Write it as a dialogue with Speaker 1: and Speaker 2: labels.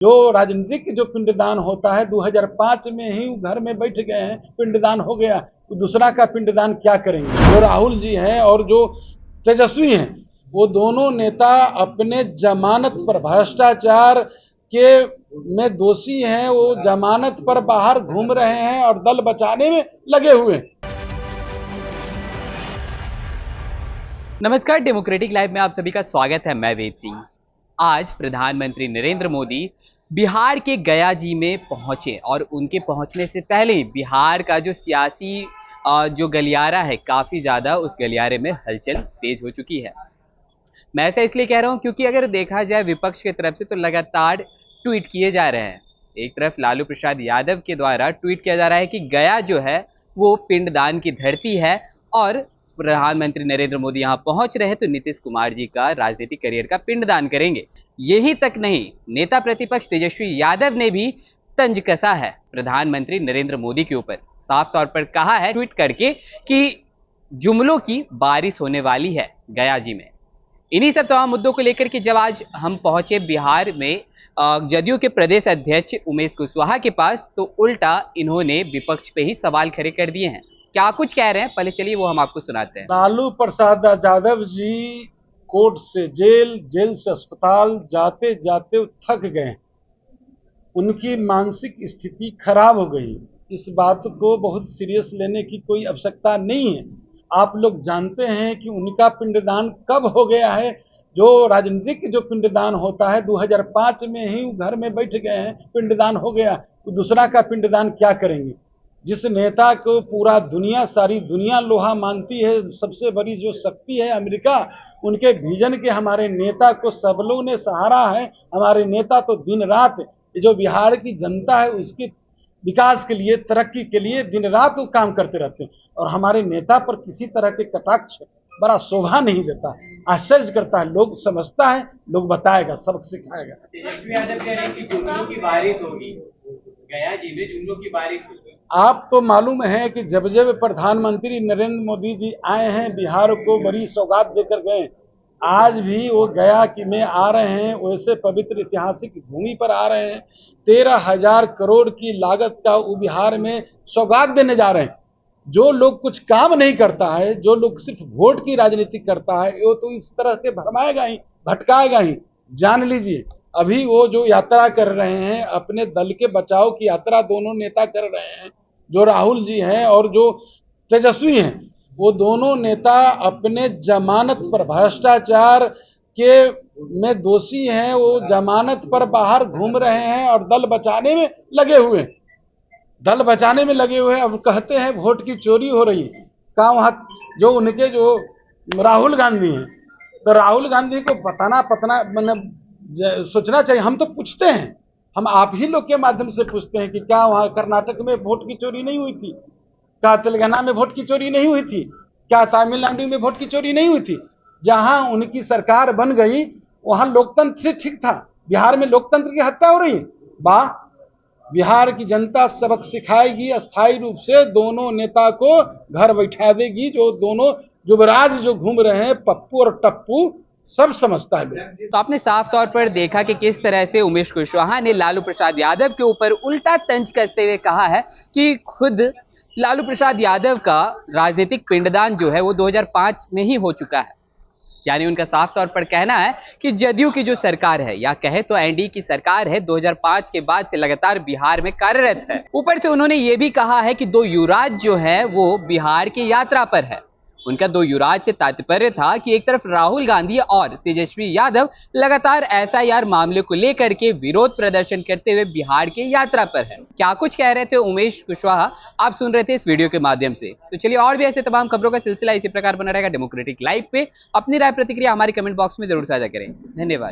Speaker 1: जो राजनीतिक जो पिंडदान होता है 2005 में ही घर में बैठ गए हैं, पिंडदान हो गया, तो दूसरा का पिंडदान क्या करेंगे। जो राहुल जी हैं और जो तेजस्वी हैं, वो दोनों नेता अपने जमानत पर भ्रष्टाचार के में दोषी हैं, वो जमानत पर बाहर घूम रहे हैं और दल बचाने में लगे हुए हैं।
Speaker 2: नमस्कार, डेमोक्रेटिक लाइव में आप सभी का स्वागत है। मैं वेद सिंह। आज प्रधानमंत्री नरेंद्र मोदी बिहार के गया जी में पहुंचे और उनके पहुंचने से पहले ही बिहार का जो सियासी जो गलियारा है, काफी ज्यादा उस गलियारे में हलचल तेज हो चुकी है। मैं ऐसा इसलिए कह रहा हूं क्योंकि अगर देखा जाए विपक्ष की तरफ से तो लगातार ट्वीट किए जा रहे हैं। एक तरफ लालू प्रसाद यादव के द्वारा ट्वीट किया जा रहा है कि गया जो है वो पिंडदान की धरती है और प्रधानमंत्री नरेंद्र मोदी यहां पहुंच रहे हैं तो नीतीश कुमार जी का राजनीतिक करियर का पिंडदान करेंगे। यही तक नहीं, नेता प्रतिपक्ष तेजस्वी यादव ने भी तंज कसा है प्रधानमंत्री नरेंद्र मोदी के ऊपर। साफ तौर पर कहा है ट्वीट करके कि जुमलों की बारिश होने वाली है गया जी में। इन्हीं सब तमाम मुद्दों को लेकर के जब आज हम पहुंचे बिहार में जदयू के प्रदेश अध्यक्ष उमेश कुशवाहा के पास, तो उल्टा इन्होंने विपक्ष पे ही सवाल खड़े कर दिए हैं। क्या कुछ कह रहे हैं, पहले चलिए वो हम आपको सुनाते हैं।
Speaker 1: लालू प्रसाद यादव जी कोर्ट से जेल, जेल से अस्पताल जाते जाते थक गए, उनकी मानसिक स्थिति खराब हो गई। इस बात को बहुत सीरियस लेने की कोई आवश्यकता नहीं है। आप लोग जानते हैं कि उनका पिंडदान कब हो गया है। जो राजनीतिक जो पिंडदान होता है 2005 में ही घर में बैठ गए हैं, पिंडदान हो गया, तो दूसरा का पिंडदान क्या करेंगे। जिस नेता को पूरा दुनिया, सारी दुनिया लोहा मानती है, सबसे बड़ी जो शक्ति है अमेरिका, उनके विजन के हमारे नेता को सब लोग ने सहारा है। हमारे नेता तो दिन रात जो बिहार की जनता है उसके विकास के लिए, तरक्की के लिए दिन रात वो काम करते रहते हैं। और हमारे नेता पर किसी तरह के कटाक्ष बड़ा शोभा नहीं देता, आश्चर्य करता है। लोग समझता है, लोग बताएगा, सबक सिखाएगा।
Speaker 2: तेजस्वी यादव कह रहे हैं कि जुमलों की बारिश होगी, गया जी में जुमलों की बारिश होगी।
Speaker 1: आप तो मालूम है कि जब जब प्रधानमंत्री नरेंद्र मोदी जी आए हैं बिहार को बड़ी सौगात देकर गए। आज भी वो गया कि में आ रहे हैं, वैसे पवित्र ऐतिहासिक भूमि पर आ रहे हैं। 13,000 करोड़ की लागत का वो बिहार में सौगात देने जा रहे हैं। जो लोग कुछ काम नहीं करता है, जो लोग सिर्फ वोट की राजनीति करता है, वो तो इस तरह से भरमाएगा ही, भटकाएगा ही। जान लीजिए, अभी वो जो यात्रा कर रहे हैं, अपने दल के बचाव की यात्रा दोनों नेता कर रहे हैं। जो राहुल जी हैं और जो तेजस्वी हैं, वो दोनों नेता अपने जमानत पर भ्रष्टाचार के में दोषी हैं, वो जमानत पर बाहर घूम रहे हैं और दल बचाने में लगे हुए हैं, दल बचाने में लगे हुए हैं। अब कहते हैं वोट की चोरी हो रही है। कहाँ वहाँ जो उनके जो राहुल गांधी हैं, तो राहुल गांधी को बताना मतलब सोचना चाहिए। हम तो पूछते हैं, हम आप ही लोग के माध्यम से पूछते हैं कि क्या वहाँ कर्नाटक में वोट की चोरी नहीं हुई थी, क्या तेलंगाना में वोट की चोरी नहीं हुई थी, क्या तमिलनाडु में वोट की चोरी नहीं हुई थी। जहां उनकी सरकार बन गई वहां लोकतंत्र ठीक था, बिहार में लोकतंत्र की हत्या हो रही है। वाह, बिहार की जनता सबक सिखाएगी, अस्थायी रूप से दोनों नेता को घर बैठा देगी। जो दोनों युवराज जो घूम रहे हैं, पप्पू और टप्पू, सब समझता है।
Speaker 2: तो आपने साफ तौर पर देखा कि किस तरह से उमेश कुशवाहा ने लालू प्रसाद यादव के ऊपर उल्टा तंज कसते हुए कहा है कि खुद लालू प्रसाद यादव का राजनीतिक पिंडदान जो है वो 2005 में ही हो चुका है। यानी उनका साफ तौर पर कहना है कि जदयू की जो सरकार है, या कहे तो एनडीए की सरकार है, 2005 के बाद से लगातार बिहार में कार्यरत है। ऊपर से उन्होंने ये भी कहा है कि दो युवराज जो है वो बिहार की यात्रा पर है। उनका दो युवराज से तात्पर्य था कि एक तरफ राहुल गांधी और तेजस्वी यादव लगातार एसआईआर मामले को लेकर के विरोध प्रदर्शन करते हुए बिहार के यात्रा पर है। क्या कुछ कह रहे थे उमेश कुशवाहा, आप सुन रहे थे इस वीडियो के माध्यम से। तो चलिए, और भी ऐसे तमाम खबरों का सिलसिला इसी प्रकार बना रहेगा डेमोक्रेटिक लाइव पे। अपनी राय प्रतिक्रिया हमारे कमेंट बॉक्स में जरूर साझा करें। धन्यवाद।